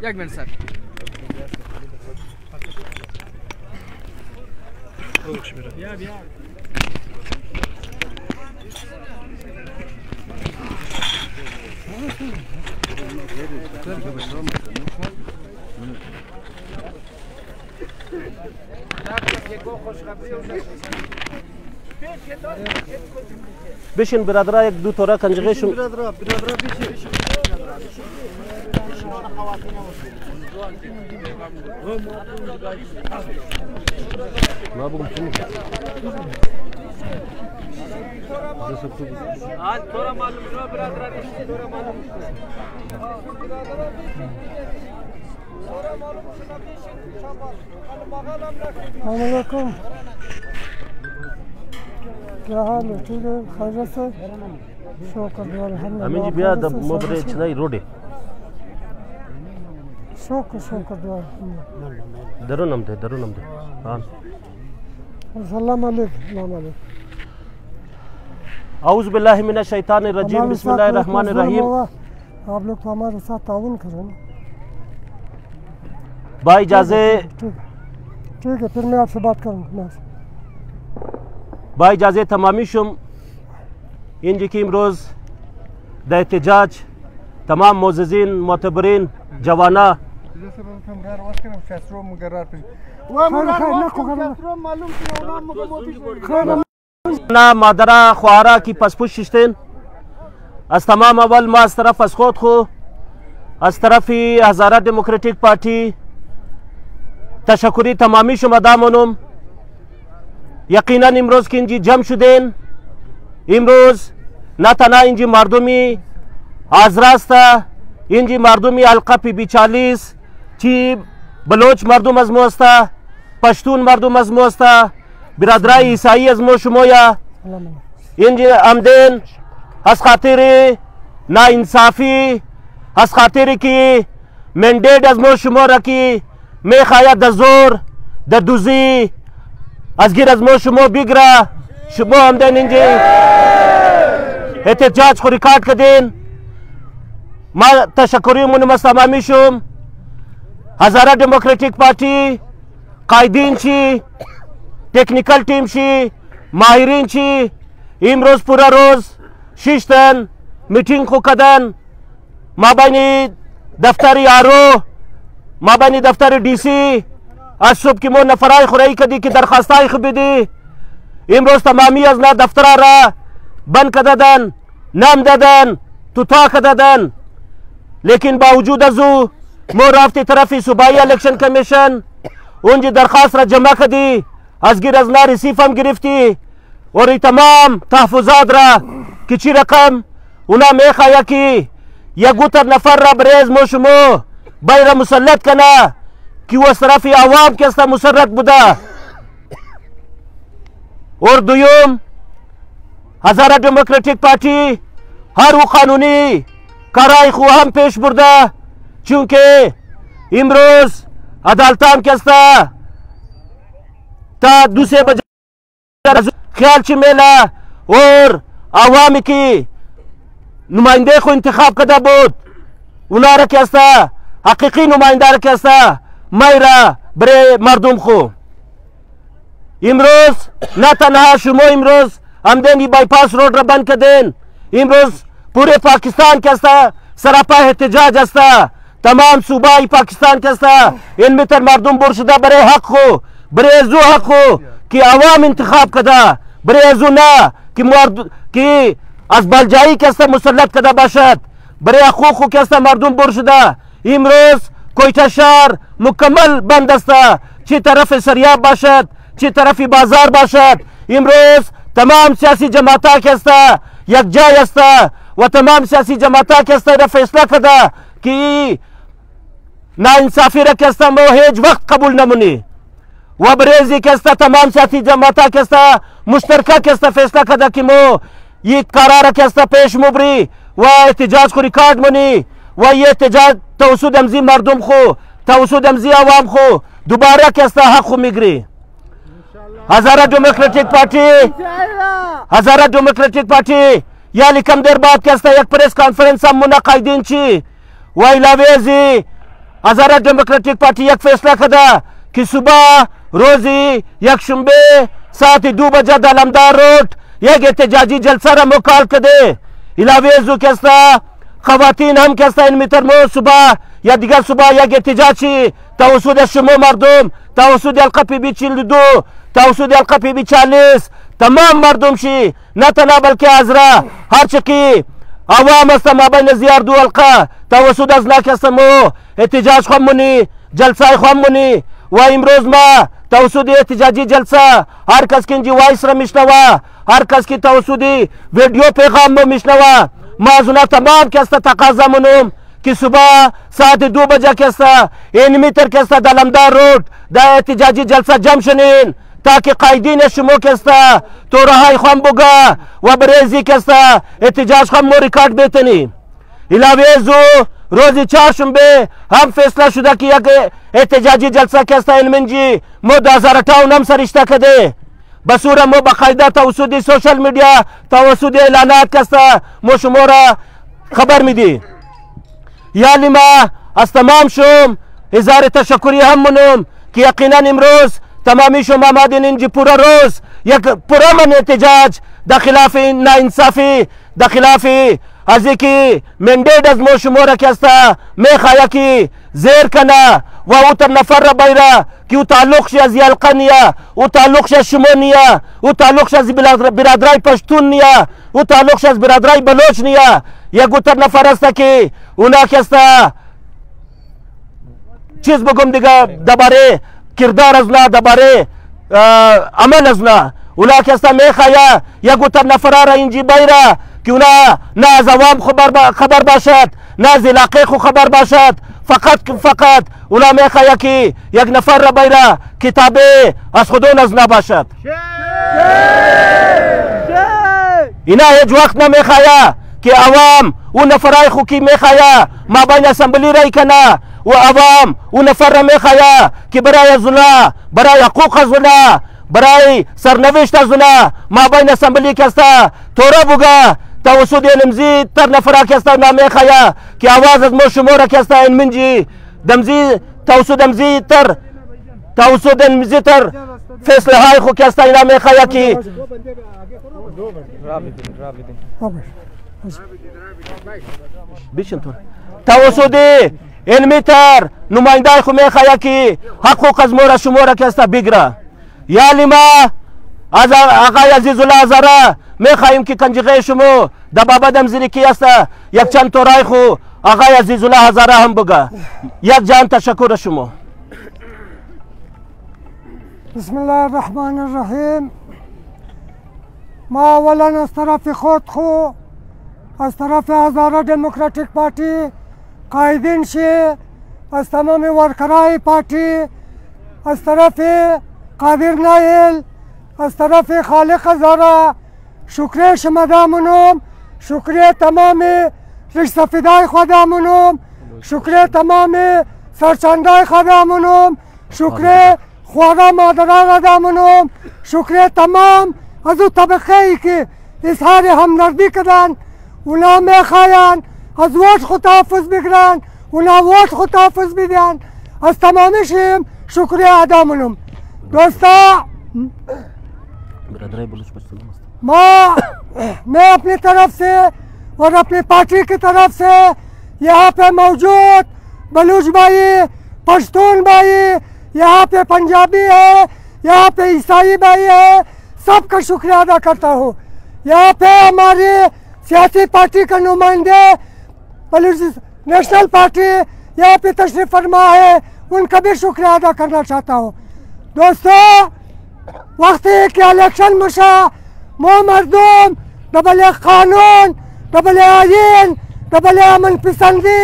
[SPEAKER 6] یک منت سر.
[SPEAKER 11] بشین برادرها یک دو تورا کنجغه شون. ما بگم چی میشه؟
[SPEAKER 2] आज थोड़ा मालूम हुआ ब्रदर थोड़ा मालूम
[SPEAKER 12] अलैकुम क्या हाल है ठीक है खैरियत से शुक्र अल्हम्दुलिल्लाह
[SPEAKER 11] अमीन जी बिया द मोबरे चलाई रोडे
[SPEAKER 12] शुक्र
[SPEAKER 11] दरो नमदे हां
[SPEAKER 12] सलाम अलैकुम
[SPEAKER 11] औज़ बिल्लाहि मिनश शैतानिर रजीम बिस्मिल्लाहिर रहमानिर रहीम।
[SPEAKER 12] आप लोग तो हमारे साथ ताउन करें
[SPEAKER 11] भाई इजाज़े
[SPEAKER 12] ठीक है फिर मैं आपसे बात करूँगा
[SPEAKER 11] भाई इजाज़े तमामी शुम इंजी की इमरोज़ द एहतजाज तमाम मोज़िज़ीन मोतबरीन जवाना ना मादरा ख्वारा की पसपुश शिश्तन از تمام اول ما از طرف از خود خو از طرف هزاره دموکراتیک پارتی تشکری تمامی شما دامونم. یقینا امروز که اینجا جمع شدین امروز نه تنها اینجا مردمی آزراست اینجا مردمی حلقه پی 40 چی بلوچ مردم از مو است پشتون مردم از مو است برادرای عیسایی از مو شمایا اینجا آمدین از خاطر ناانصافی از خاطر که مندیت از مو شما را که میخواید در زور در دوزی از گیر از مو شما بگیره شما آمدین اینجا احتجاج خو ریکارد کردین. ما تشکری منم از تمامی شم هزاره دموکراتیک پارتی قایدین چی تکنیکل تیم چی ماهرین چی امروز پورا روز شیشتن میتینگ خو کردن ما بین دفتر یارو ما بین دفتر डी सी از صبح که ما نفرای خورایی کردی که درخواستای خو بدی امروز تمامی از نه دفتر را بند کردن نام دادن توتا کردن لیکن باوجود از او ما رفتی طرف صوبایی الیکشن کمیشن اونجا درخواست را جمع کردی از گیر از نه ریسیف هم گرفتی और तमाम तहफुजात रा किसी रकम उना में खाया कि या गुतर नफर रा बरेज मोशमो बैरा मुसल्लत कना कि वो तरफ आवाम के अस्ता मुसर्रत बुदा और दुयम हजारा डेमोक्रेटिक पार्टी हर वो कानूनी कराई खो हम पेश बुर्दा चूंकि इमरोज अदालताम के अस्ता ता दूसरे बजा ख्याल मेला और आवाम की नुमाइंदे को इंतखाब कदा बोध उनारा कैसा हकीकी नुमाइंदार कैसा मैरा बरे मर्दुम को इमरोज न तनहा शुमो इमरोज आमदेनी बाईपास रोड रा बंद कर देन इमरोज पूरे पाकिस्तान कैसा सरापा एहतजाज हस्ता तमाम सूबाई पाकिस्तान कैसा इनमें तर मर्दुम बुरशदा बरे हक हो बरे जू हक हो कि आवाम इंतखाब कदा बरे जुना कि از بلجایی که است مسلط کده باشد برای حقوق که است مردم برشده امروز کویتا شهر مکمل بند است، چه طرف سریاب باشد چه طرف بازار باشد. امروز تمام سیاسی جماعت‌ها که است یک جای است و تمام سیاسی جماعت‌ها که است را فیصله کرده که ناانصافی را که است ما هیچ وقت قبول نمونی و بریزی که است تمام سیاسی جماعت‌ها که است مشترکه که است فیصله کرده که ما یک قرار که است پیش مبری و احتجاج کو ریکارد منی و یہ احتجاج توسط امزی مردم خو توسط امزی عوام خو دوباره که است حق خو میگری. هزاره دموکراتیک پارتی یا لیکم در بعد که است یک پریس کانفرنس هم منعقدین چی و علاوه ازی هزاره دموکراتیک پارتی یک فیصله کرده که صبح روزی یک شنبه ساعت 2 بجه در علمدار روڈ یک احتجاجی جلسه را مکال کرده. علاوه ازو که است خواتین هم که است این میتر مو صبح یا دیگر صبح یک احتجاجی توسط شما مردم توسط حلقه پی بی 42 توسط حلقه پی بی 40 تمام مردم شی نه تنها بلکه ازرا هر چکی عوام است ما بین زیار دو حلقه توسط از ناک است مو احتجاج خواهم منی جلسه خواهم منی و امروز ما توسط احتجاجی جلسه هر کس که اینجی وایس را میشنوه هر کس که توسط ویدیو پیغام مو میشنوه ما از اونا تمام که است تقاضا منم که صبح ساعت 2 بجه که است این میتر که است در علمدار روڈ در احتجاجی جلسه جمع شنین تاکه قایدین شما که است تو رهای خواهم بگه و بریزی که است احتجاج خواهم مو ریکارد بیتنی. علاوه ازو روزی چهارشنبه هم فیصله شده که یک احتجاجی جلسه که است این منجی مو 2058 هم سرشته کده بصوره مو بقاعده توسط سوشل میڈیا توسط اعلانات که است مو شما را خبر میدی. یعنی ما از تمام شم اظهار تشکری هم منم که یقینا امروز تمامی شما آمدین اینجا پورا روز یک پرامن احتجاج در خلاف ناانصافی در خلاف از اینکه مندیت از مو شما را که است میخواهی که زیر کنه و او تر نفر را بیره که او تعلقش از حلقه نیه او تعلقش از شما نیه او تعلقش از برادرای پشتون نیه او تعلقش از برادرای بلوچ نیه یک او تر نفر است که اونا که است چیز بگم دیگه درباره کردار از نه درباره عمل از نه اونا که است میخواهی یک او تر نفر را اینجی بیره که اونا نه از عوام خبر باشد نه از علاقه خو خبر باشد فقط اونا میخواهی که یک نفر را بیره کتابه از خودون از نباشد. اینا هیچ وقت نمیخواهی که عوام اون نفرای خو که میخواهی ما بین اسمبلی رای کنه و عوام اون نفر را میخواهی که برای زنا برای حقوق زنا برای سرنوشت زنا ما بین اسمبلی که است تورا بگه توسط نمزی تر نفرا که است نمیخواهی که آواز از ما شما را که است این منجی دمزی توسط دمزی تر فیصله های خو که است اینا میخواهی که توسط علمی تر نماینده خو میخواهی که حقوق از ما را شما را که است بگیره. یعنی ما از آقای عزیزالله هزاره میخواهیم که کنجغه شما در بابت دمزیری که است یک چند تورای خو آقای عزیزالله هزاره هم بگه. یک جان تشکر شما.
[SPEAKER 12] بسم الله الرحمن الرحیم. ما اولا از طرف خود از طرف هزاره دموکراتیک پارتی قایدین شی از تمام ورکرای پارتی از طرف قادر نایل از طرف خالق هزاره شکریه شما دامونم شکریه تمام رشتفیدای خودمونم شکریه تمام سرچندای خودمونم شکریه خوارا مادران خودمونم شکریه تمام از او طبقه ای که اظهار همدردی کردن اونا میخواین از ووت خود تحفظ بگیرن اونا ووت خود تحفظ بدن از تمامشیم شکریه ادا منم. دوستا मैं अपनी तरफ से और अपनी पार्टी की तरफ से यहाँ पे मौजूद बलूच भाई पश्तून भाई यहाँ पे पंजाबी है यहाँ पे ईसाई भाई है सबका शुक्रिया अदा करता हूँ। यहाँ पे हमारी सियासी पार्टी के नुमाइंदे बलूच नेशनल पार्टी यहाँ पे तशरीफ फरमा है, उनका भी शुक्रिया अदा करना चाहता हूँ। दोस्तों, वक्त है कि इलेक्शन मुशा मो मरदूम डबल कानून डबल आयन डबल अमन पसंदी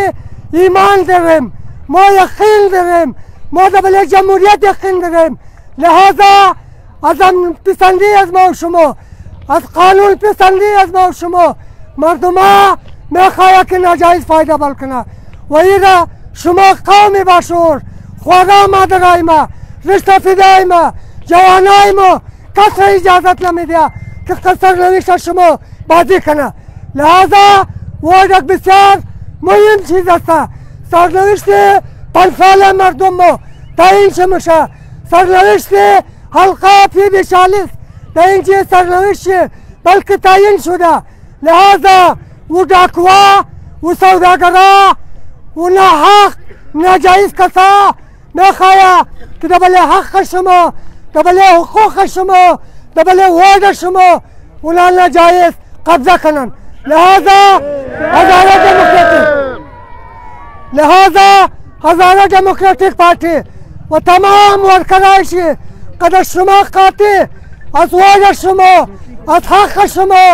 [SPEAKER 12] ईमान दरेम मो यकीन दरेम मो डबल जमहूरियत यकीन दरेम। लिहाजा अजम पसंदी अजमाओ शुमो अज कानून पसंदी अजमाओ शुमो मरदुमा मैं खाया कि नाजायज फायदा बलकना वही शुमा कौमी बाशूर ख्वारा मादराइमा रिश्ता फिदाइमा जवानाइमो कसर इजाजत न मिदिया कि कसर नविश शुमो बाजी कना। लिहाजा वो एक बिस्यार मुहिम चीज अस्ता सरनविश से 5 साल मरदुमो ताइन शमशा सरनविश से हल्का फी 42 ताइन से सरनविश से बल्कि ताइन शुदा। लिहाजा वो डाकुआ वो सौदागरा वो नाहक नाजायज कसा मैं खाया कि डबले हक शुमो डबले हुकूक शुमो डबले वार्ड शुमो उना नाजायज कब्जा कनन। लिहाजा हज़ारा डेमोक्रेटिक पार्टी व तमाम वर्कराइश कद शुमा खाते अस वार्ड शुमो अस हक शुमो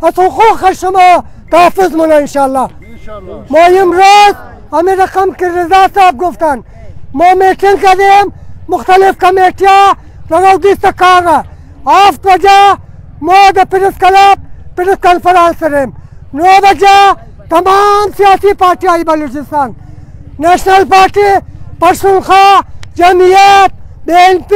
[SPEAKER 12] अस हुकूक शुमो तहफ़्फ़ुज़ मुना इंशाअल्लाह। मोहिम रोज हमें रकम की रजा साहब गुफ्तन मो मीटिंग करें मुख्तलिफ कमेटियाँ रगौदी सकारा आफ बजा मो the press club press conference करें 9 बजे तमाम सियासी पार्टियाँ बलूचिस्तान नेशनल पार्टी पशुखा जमीयत BNP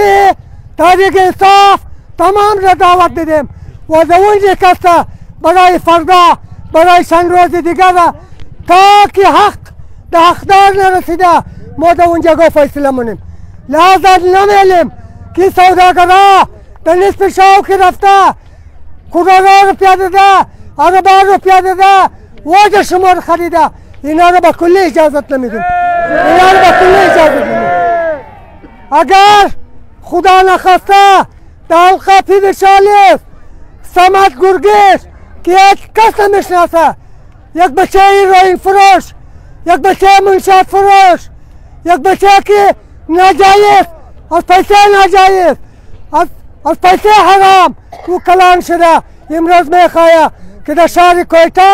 [SPEAKER 12] तहरीक इंसाफ तमाम दावत दे दें वो जरूरी कस्ता बड़ाई फर्दा बड़ाई संरोजी दिगारा ताकि हक द हकदार न रसीदा मोदा उन जगह फैसला मुनिम। लिहाजा न मेलिम कि सौदागरा तनिस पिशाव की रफ्ता खुदारा रुपया देदा अरबा रुपया देदा वो जो शुमार खरीदा इनारा बकुल्ली इजाजत न मिले इनारा बकुल्ली इजाजत न मिले। अगर खुदा न खास्ता तालका फी 42 समाज गुरगेश कि एक कसम मिशनासा एक बच्चे हीरोइन फरोश एक बच्चे मुंशात फरोश एक बच्चे की नाजायज और पैसे नाजायज और पैसे हराम वो कलाम शुदा इमरोज में खाया कि दशारी कोयटा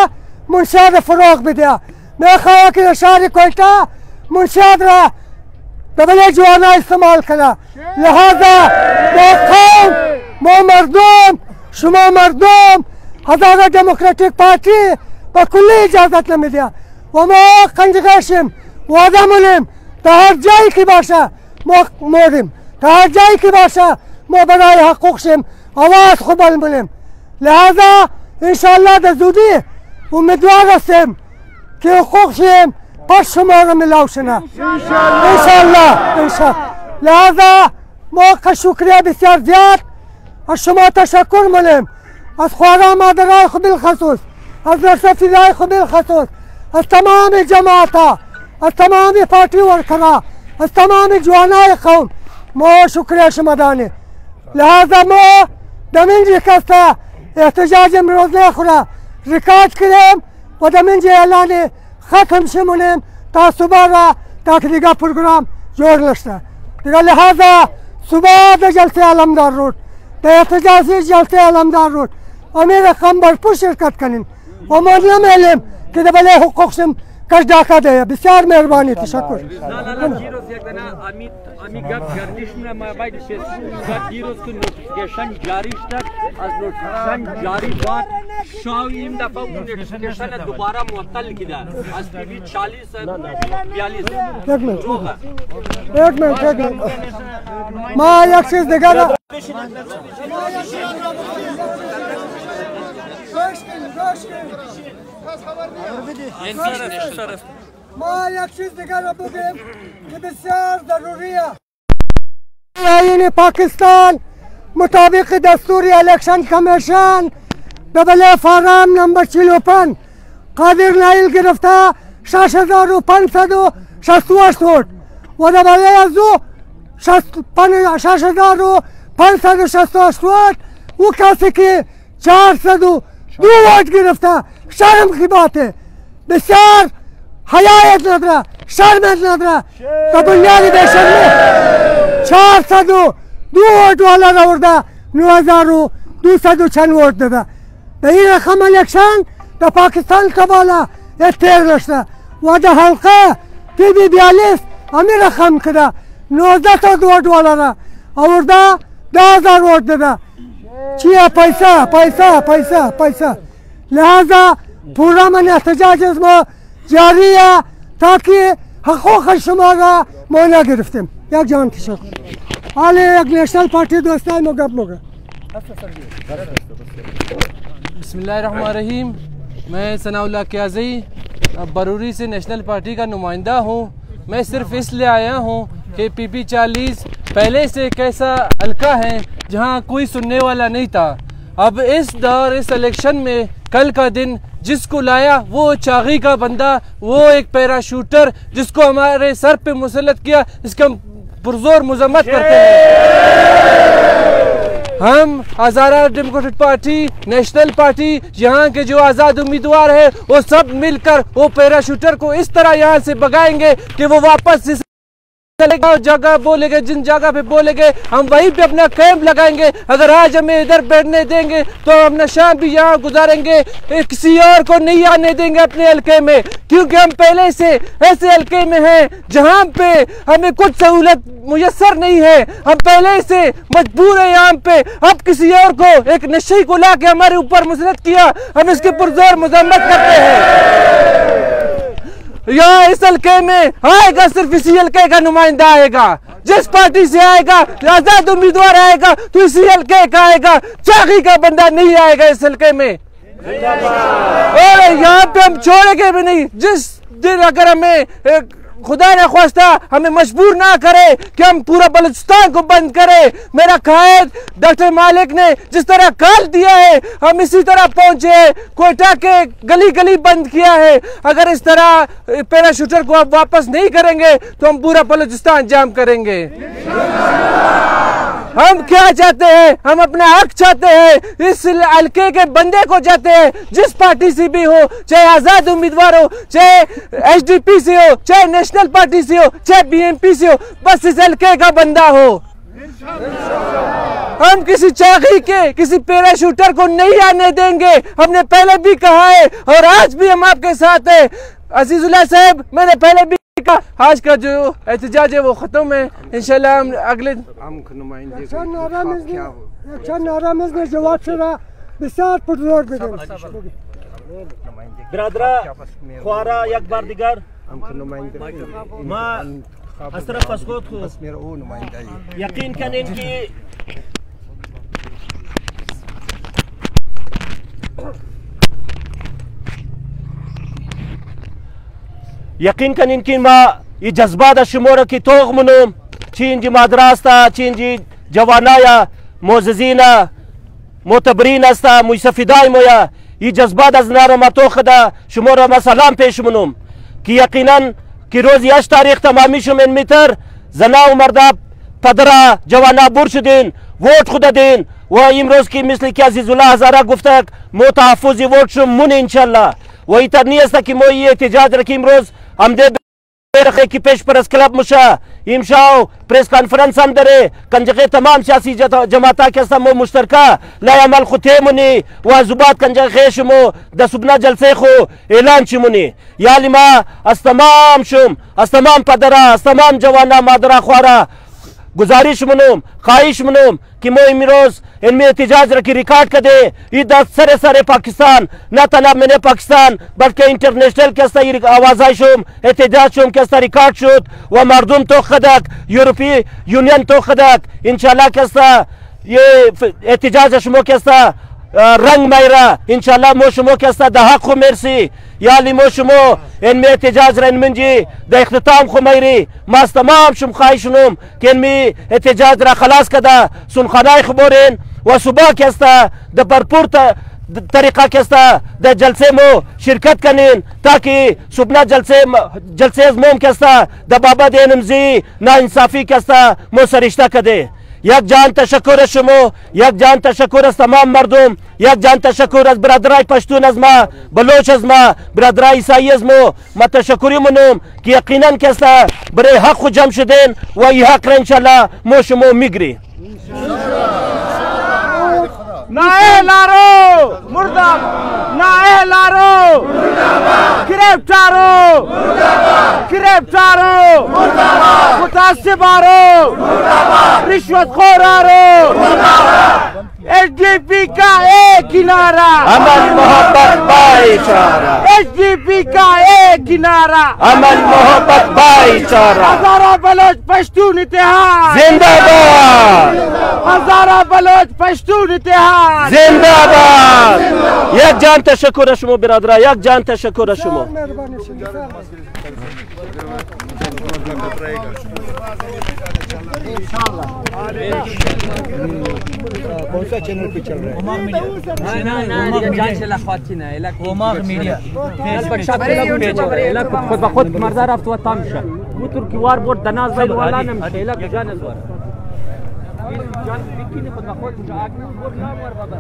[SPEAKER 12] मुंशात फरोख भी दिया मैं खाया कि दशारी कोयटा मुंशात रहा डबले जुआना इस्तेमाल करा। लिहाजा मो मरदूम शुमा मरदूम हज़ारा डेमोक्रेटिक पार्टी बकुल्ली इजाजत न मिलिया वमो कंजगेशिम वादा मुलिम तहर जाई की भाषा मोदिम तहर जाई की भाषा मो बनाए हकूक शिम आवाज खुबल मुलिम। लिहाजा इंशाअल्लाह दजूदी उम्मीदवार हसेम कि हकूक शिम पश शुमार मिलाउशना इंशाअल्लाह। लिहाजा मो का शुक्रिया बिस्यार ज़्यादा और शुमा तशक्कुर मुलिम अस ख्वारा मादराय खुबिल खसूस अस रसफिदाय खुबिल खसूस अस तमाम जमाता अस तमाम पार्टी वर्करा अस तमाम जवानाय कौम मो शुक्रिया शुमदाने। लिहाजा मो दमिन जी कस्ता एहतजाज इमरोज ने खुरा रिकॉर्ड करें व दमिन जी ऐलाने खत्म शिमुनेम ता सुबह ताकि दिगा प्रोग्राम जोड़ लस्ता दिगा। लिहाजा सुबह द जलसे आलमदार रोड द एहतजाजी जलसे आलमदार रोड अमीर कम भरपूर शिरकत करें और मजलम एलिम कि दबले हुकूक से कश डाका दे बिस्यार मेहरबानी तशक्कुर।
[SPEAKER 2] नोटिफिकेशन जारी नोटिफिकेशन जारी बात शाहीम दफा नोटिफिकेशन दोबारा मुअत्तल किया आज टीवी 40
[SPEAKER 12] एक मिनट मां एक चीज दिखाना मां एक चीज दिखाना बुगे कि बिस्यार जरूरी है आईन पाकिस्तान मुताबिक दस्तूरी election commission double form number 54 Qadir Nail गिरफ्तार 6568 वोट व डबल अजू 6568 वोट वो कैसे कि 402 वोट गिरफ्तार। शर्म की बात है बिस्यार हयायत नजरा शर्म नदरा तो बुनियादी बेशर्म 402 वोट वाला रहा 9296 वोट दे ये रकम इलेक्शन तो पाकिस्तान कबाला ये 13 रश्ता वादा हल्का PB 42 हमें रकम करा 1900 वोट वाला रहा और 10,000 वोट दे चिया पैसा पैसा पैसा पैसा लिहाजा पूरा मन एहतजाज में जारी है ताकि हकूक़ शुमारा मौला गिरफ्तम या जान की शक आले एक नेशनल पार्टी दोस्तान मोगा मोगा।
[SPEAKER 13] बिस्मिल्लाहिर्रहमानिर्रहीम। मैं सनाउल्लाह क्याज़ी बरूरी से नेशनल पार्टी का नुमाइंदा हूँ। मैं सिर्फ इसलिए आया हूँ कि PP 40 पहले से कैसा हल्का है जहाँ कोई सुनने वाला नहीं था। अब इस दौर इस इलेक्शन में कल का दिन जिसको लाया वो चागी का बंदा, वो एक पैराशूटर जिसको हमारे सर पे मुसल्लत किया, इसका हम पुरजोर मजम्मत करते हैं। हम हज़ारा डेमोक्रेटिक पार्टी नेशनल पार्टी यहाँ के जो आज़ाद उम्मीदवार है वो सब मिलकर वो पैराशूटर को इस तरह यहाँ से भगाएंगे कि वो वापस चलेगा जगह बोलेंगे, जिन जगह पे बोलेंगे हम वहीं पे अपना कैंप लगाएंगे। अगर आज हमें इधर बैठने देंगे तो हम शाम भी यहाँ गुजारेंगे, किसी और को नहीं आने देंगे अपने हल्के में, क्योंकि हम पहले से ऐसे हल्के में हैं जहाँ पे हमें कुछ सहूलत मुयस्सर नहीं है। हम पहले से मजबूर है यहाँ पे। अब किसी और को एक नशे को ला के हमारे ऊपर मुसलत किया, हम इसकी पुरजोर मजम्मत करते हैं। यहाँ इस हल्के में आएगा सिर्फ इसी हल्के का नुमाइंदा आएगा, जिस पार्टी से आएगा आजाद उम्मीदवार आएगा तो इसी हल्के का आएगा, चागी का बंदा नहीं आएगा इस हल्के में। और यहाँ पे हम छोड़ेंगे भी नहीं। जिस दिन अगर हमें खुदा न ख्वास्ता हमें मजबूर ना करे कि हम पूरा बलूचिस्तान को बंद करें, मेरा कायद डॉक्टर मालिक ने जिस तरह काल दिया है हम इसी तरह पहुंचे, कोयटा के गली गली बंद किया है। अगर इस तरह पैराशूटर को अब वापस नहीं करेंगे तो हम पूरा बलूचिस्तान जाम करेंगे। हम क्या चाहते हैं? हम अपना हक चाहते हैं, इस हल्के के बंदे को चाहते हैं, जिस पार्टी से भी हो, चाहे आजाद उम्मीदवार हो, चाहे SDP से हो, चाहे नेशनल पार्टी से हो, चाहे BNP से हो, बस इस हल्के का बंदा हो। हम किसी चागी के किसी पैराशूटर को नहीं आने देंगे। हमने पहले भी कहा है और आज भी हम आपके साथ हैं। अजीजुल्लाह साहब, मैंने पहले भी आज का जो एहतजाज है वो खत्म है, इंशाल्लाह हम अगले
[SPEAKER 12] जवाब बिसार पुरजोर
[SPEAKER 11] बिरादरा ख्वारा एक बार दिगर माँ असरफ फसकोत को यकीन करें कि यकीन करें कि माँ ये जज्बा शुमोर की तोग मनोम चीन जी मादरास्ता चीन जी जवानाया मोजीना मोतबरीन अस्ता मुसफिदाई मोया ये जज्बा अजनार मा तोखदा शुमोर मा सलाम पेश मनोम कि यकीनन कि रोज यश तारीख तमामी शुमेन मितर जना मर्दा पदरा जवाना बुरशुद्दीन वोट खुदा दिन वह इमरोज की मिसल की अजीजुल्लाह हजारा गुफ्तक मोतहफुजी वोट शुम मुन इंशाल्लाह वही तरनीस्ता कि मोई एहतजाज रखी इमरोज हमदे रखे की पेश परस क्लब मुशा इमशाओ प्रेस कॉन्फ्रेंस हम दरे कंजगे तमाम सियासी जमाता के समो मुश्तरका ला अमल खुते मुनी व जुबात कंजगे शुमो दसुबना जलसे खो ऐलान शुमुनी या लिमा अस्तमाम शुम अस्तमाम पदरा अस्तमाम जवाना मादरा ख्वारा गुजारिश मनोम ख्वाहिश मनोम कि मो इमरोज इनमें एहतजाज रखी रिकॉर्ड कर दे इधर सरे सरे पाकिस्तान न तना मैंने पाकिस्तान बल्कि इंटरनेशनल के स्तर आवाज़ शुम एहतजाज शुम के स्तर रिकॉर्ड शुद व मरदुम तो खदक यूरोपीय यूनियन तो खदक इंशाल्लाह के स्तर ये एहतजाज शुमो के स्तर रंग मैरा इंशाल्लाह मोशमो के स्तर दहा खो मेरसी याली मोशमो इनमें एहतजाज रन मंजी द इख्तिताम खुमैरी मास तमाम शुम ख्वाहिशनुम कि इनमें एहतजाज रा खलास कदा सुनखाना खबरेन व सुबह के स्तर द भरपूर तरीका के स्तर द जलसे मो शिरकत कनेन ताकि सुबना जलसे मोम के स्तर द बाबा दे नमजी ना इंसाफी के स्तर मो सरिश्ता कदे یک جان تشکر از شما، یک جان تشکر از تمام مردم، یک جان تشکر از برادرای پشتون از ما، بلوچ از ما، برادرای عیسایی از ما تشکری منم که یقینا کسا برای حق جمع شدین و این حق را انشالله ما شما میگری.
[SPEAKER 14] نه لارو مرداب، نه لارو گرفتارو گرفتارو متعصبارو رشوت خورارو SDP का एक किनारा
[SPEAKER 11] अमल मोहब्बत भाईचारा,
[SPEAKER 14] SDP का एक किनारा
[SPEAKER 11] अमल मोहब्बत भाईचारा,
[SPEAKER 14] हजारा बलोच पश्तून इतिहास
[SPEAKER 11] जिंदाबाद,
[SPEAKER 14] हजारा बलोच पश्तून इतिहास
[SPEAKER 11] जिंदाबाद. یک جان تشکر از شما برادران، یک جان تشکر از شما.
[SPEAKER 15] कौन सा चैनल पे चल रहा है?
[SPEAKER 2] ओमाग मीडिया خود به خود مرزا رفت و تام شد موتور کیوار برد دناز زد والا نمیشه الا جان زوار جان بکنی خود به خود اونجا آگنی برد نامور بابا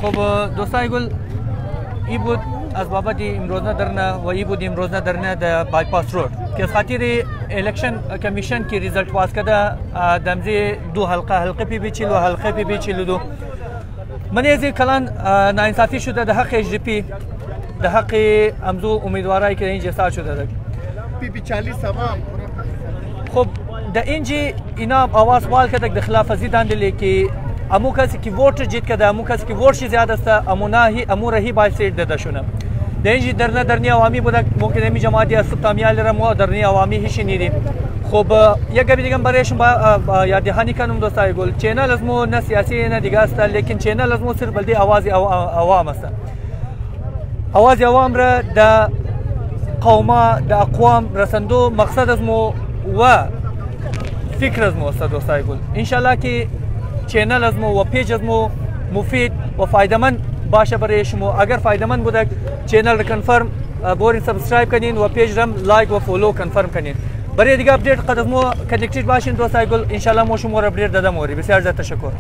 [SPEAKER 1] خب دوستای گل ای بود از بابت امروزه درنه و ای بود امروزه درنه در بایپاس رود که از خاطر الکشن کمیشن کی ریزلت واس کده دمزی دو حلقه پی بی 40 و حلقه پی بی 42 من از کلان ناانصافی شده در حق SDP در حق امزو امیدوارایی که اینجا سال شده ده
[SPEAKER 8] پی بی 40 تمام.
[SPEAKER 1] خب در اینجا اینا آواز بال کرده در خلاف ازیدان دلی که امو کسی که ووت جیت کرده امو کسی که ووتش زیاده است امو رهی باید سیت داده شونه در اینجا درنی عوامی بوده ممکن امی جماعتی از تامیال رمو درنی عوامی هیچ نیدیم. خب یک گبی دیگه برایشون با یاد دهانی کنم دوستای گل چینل از مو نه سیاسی نه دیگه است لیکن چینل از مو صرف بلدی آواز عوام است. آواز عوام را در قوما در اقوام رسندو مقصد از مو و فکر از مو است دوستای گل. ان شاء الله که چینل از مو و پیج از مو مفید و فایده‌مند باشه برای شما. اگر فایده‌مند بوده چینل را کنفرم بورین سابسکرایب کنین و پیج را لایک و فولو کنفرم کنین. برای دیگه اپدیت قدم مو کنکتید باشین دوستای گل. ان شاء الله مو شما را اپدیت دادم. بسیار زیاد تشکر.